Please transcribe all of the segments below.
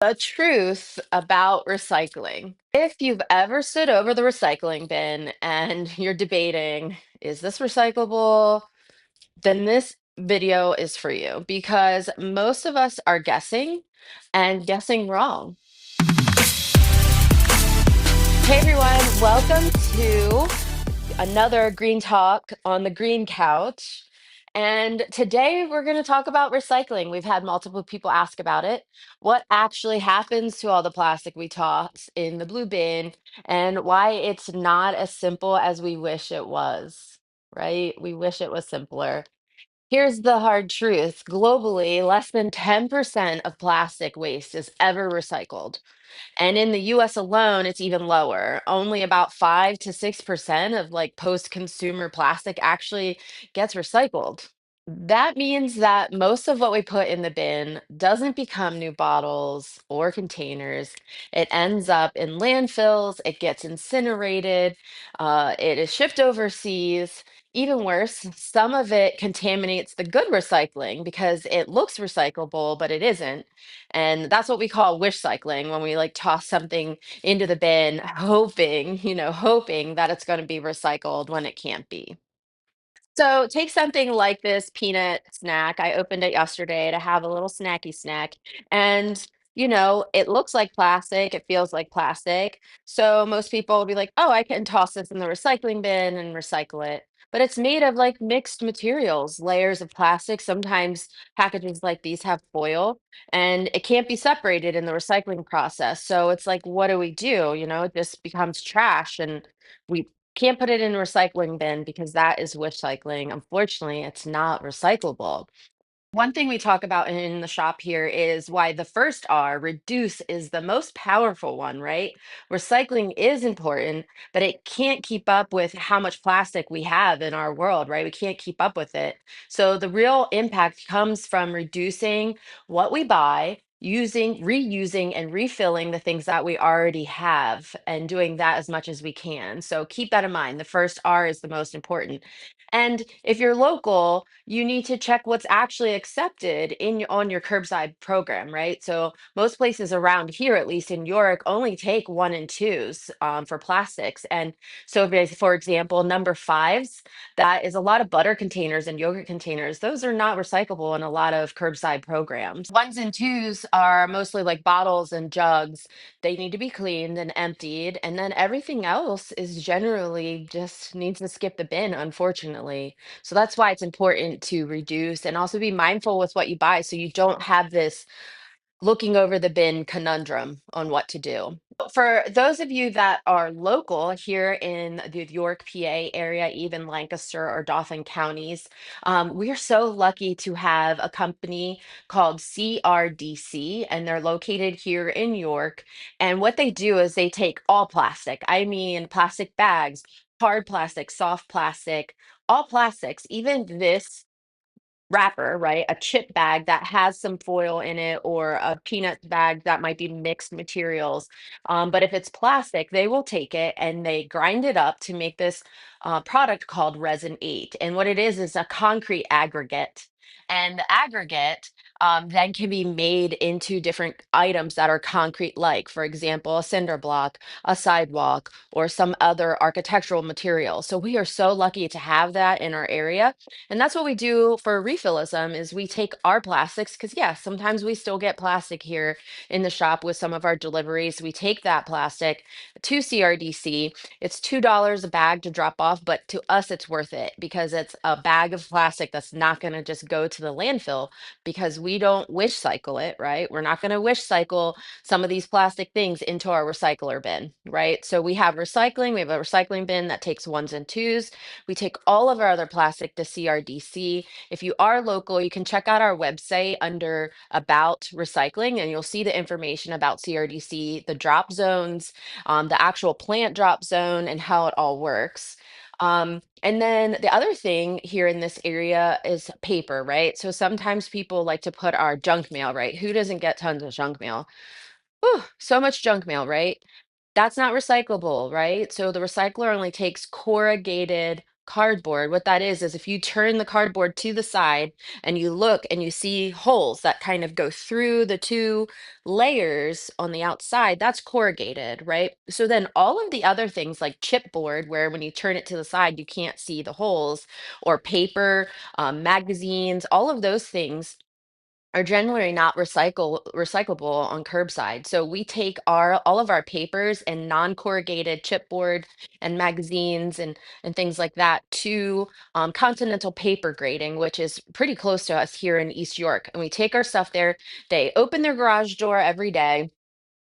The truth about recycling. If you've ever stood over the recycling bin and you're debating, is this recyclable? Then this video is for you because most of us are guessing and guessing wrong. Hey everyone, welcome to another Green Talk on the Green Couch. And today we're going to talk about recycling. We've had multiple people ask about it. What actually happens to all the plastic we toss in the blue bin, and why it's not as simple as we wish it was, right? We wish it was simpler. Here's the hard truth. Globally, less than 10% of plastic waste is ever recycled. And in the US alone, it's even lower. Only about 5 to 6% of like post-consumer plastic actually gets recycled. That means that most of what we put in the bin doesn't become new bottles or containers. It ends up in landfills, it gets incinerated, it is shipped overseas. Even worse, some of it contaminates the good recycling because it looks recyclable, but it isn't. And that's what we call wish cycling when we like toss something into the bin, hoping that it's going to be recycled when it can't be. So take something like this peanut snack. I opened it yesterday to have a little snacky snack. And, it looks like plastic, it feels like plastic. So most people will be like, oh, I can toss this in the recycling bin and recycle it. But it's made of like mixed materials, layers of plastic. Sometimes packages like these have foil and it can't be separated in the recycling process. So it's like, what do we do? It just becomes trash and we can't put it in a recycling bin because that is wish cycling. Unfortunately, it's not recyclable. One thing we talk about in the shop here is why the first R, reduce, is the most powerful one, right? Recycling is important, but it can't keep up with how much plastic we have in our world, right? We can't keep up with it. So the real impact comes from reducing what we buy, using, reusing, and refilling the things that we already have, and doing that as much as we can. So keep that in mind. The first R is the most important. And if you're local, you need to check what's actually accepted on your curbside program, right? So most places around here, at least in York, only take one and twos for plastics. And so, for example, number fives, that is a lot of butter containers and yogurt containers. Those are not recyclable in a lot of curbside programs. Ones and twos are mostly like bottles and jugs. They need to be cleaned and emptied, and then everything else is generally just needs to skip the bin, unfortunately. So that's why it's important to reduce and also be mindful with what you buy so you don't have this looking over the bin conundrum on what to do. For those of you that are local here in the York, PA area, even Lancaster or Dauphin counties, we are so lucky to have a company called CRDC, and they're located here in York. And what they do is they take all plastic, I mean, plastic bags, hard plastic, soft plastic, all plastics, even this wrapper, right? A chip bag that has some foil in it, or a peanut bag that might be mixed materials. But if it's plastic, they will take it and they grind it up to make this product called Resin 8. And what it is a concrete aggregate. And the aggregate then can be made into different items that are concrete like, for example, a cinder block, a sidewalk, or some other architectural material. So we are so lucky to have that in our area, and that's what we do for refillism is we take our plastics because yeah, sometimes we still get plastic here in the shop with some of our deliveries. We take that plastic to CRDC. It's $2 a bag to drop off, but to us it's worth it because it's a bag of plastic that's not going to just go to the landfill because we don't wish cycle it, right? We're not going to wish cycle some of these plastic things into our recycler bin, right? So we have recycling, we have a recycling bin that takes ones and twos. We take all of our other plastic to CRDC. If you are local, you can check out our website under About Recycling, and you'll see the information about CRDC, the drop zones, the actual plant drop zone, and how it all works. And then the other thing here in this area is paper, right? So sometimes people like to put our junk mail, right? Who doesn't get tons of junk mail? Whew, so much junk mail, right? That's not recyclable, right? So the recycler only takes corrugated cardboard, what that is if you turn the cardboard to the side and you look and you see holes that kind of go through the two layers on the outside, that's corrugated, right? So then all of the other things like chipboard, where when you turn it to the side, you can't see the holes, or paper, magazines, all of those things are generally not recyclable on curbside. So we take our all of our papers and non-corrugated chipboard and magazines and things like that to Continental Paper Grading, which is pretty close to us here in East York. And we take our stuff there. They open their garage door every day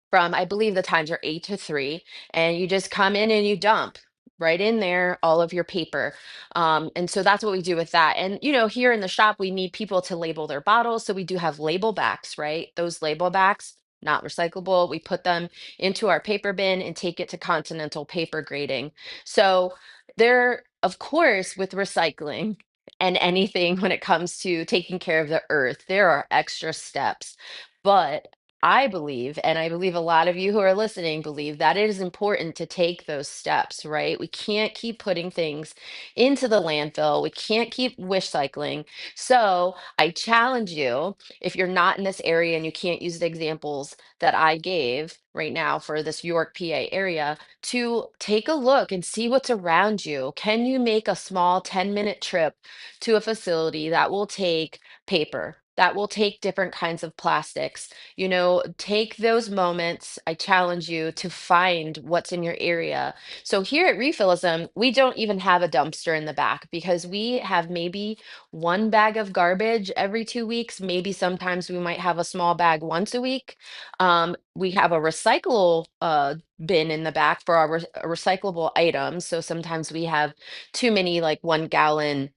from, I believe the times are 8 to 3, and you just come in and you dump right in there all of your paper. And so that's what we do with that. And here in the shop, we need people to label their bottles. So we do have label backs, right? Those label backs, not recyclable. We put them into our paper bin and take it to Continental Paper Grading. So there, of course, with recycling and anything when it comes to taking care of the earth, there are extra steps. But I believe, and I believe a lot of you who are listening believe, that it is important to take those steps, right? We can't keep putting things into the landfill. We can't keep wish cycling. So I challenge you, if you're not in this area and you can't use the examples that I gave right now for this York, PA area, to take a look and see what's around you. Can you make a small 10-minute trip to a facility that will take paper, that will take different kinds of plastics? Take those moments. I challenge you to find what's in your area. So here at Refillism, we don't even have a dumpster in the back because we have maybe one bag of garbage every 2 weeks. Maybe sometimes we might have a small bag once a week. We have a recycle bin in the back for our recyclable items. So sometimes we have too many like 1 gallon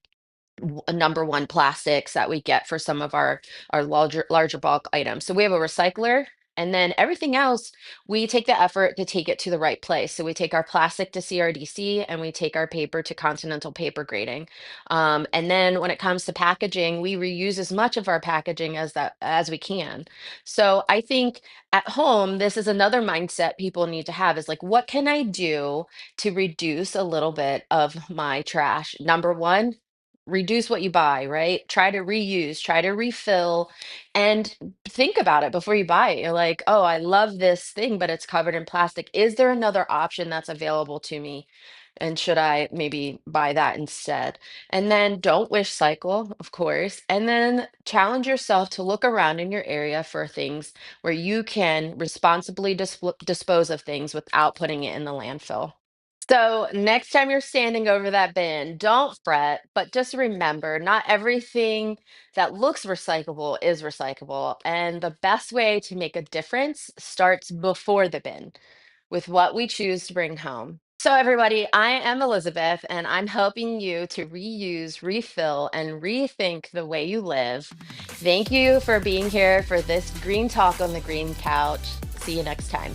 number one plastics that we get for some of our larger bulk items. So we have a recycler, and then everything else we take the effort to take it to the right place. So we take our plastic to CRDC and we take our paper to Continental Paper Grading. And then when it comes to packaging, we reuse as much of our packaging as we can. So I think at home, this is another mindset people need to have, is like, what can I do to reduce a little bit of my trash? Number one, reduce what you buy, right? Try to reuse, try to refill, and think about it before you buy it. You're like, oh, I love this thing, but it's covered in plastic. Is there another option that's available to me? And should I maybe buy that instead? And then don't wish cycle, of course. And then challenge yourself to look around in your area for things where you can responsibly dispose of things without putting it in the landfill. So next time you're standing over that bin, don't fret, but just remember, not everything that looks recyclable is recyclable. And the best way to make a difference starts before the bin, with what we choose to bring home. So everybody, I am Elizabeth, and I'm helping you to reuse, refill, and rethink the way you live. Thank you for being here for this Green Talk on the Green Couch. See you next time.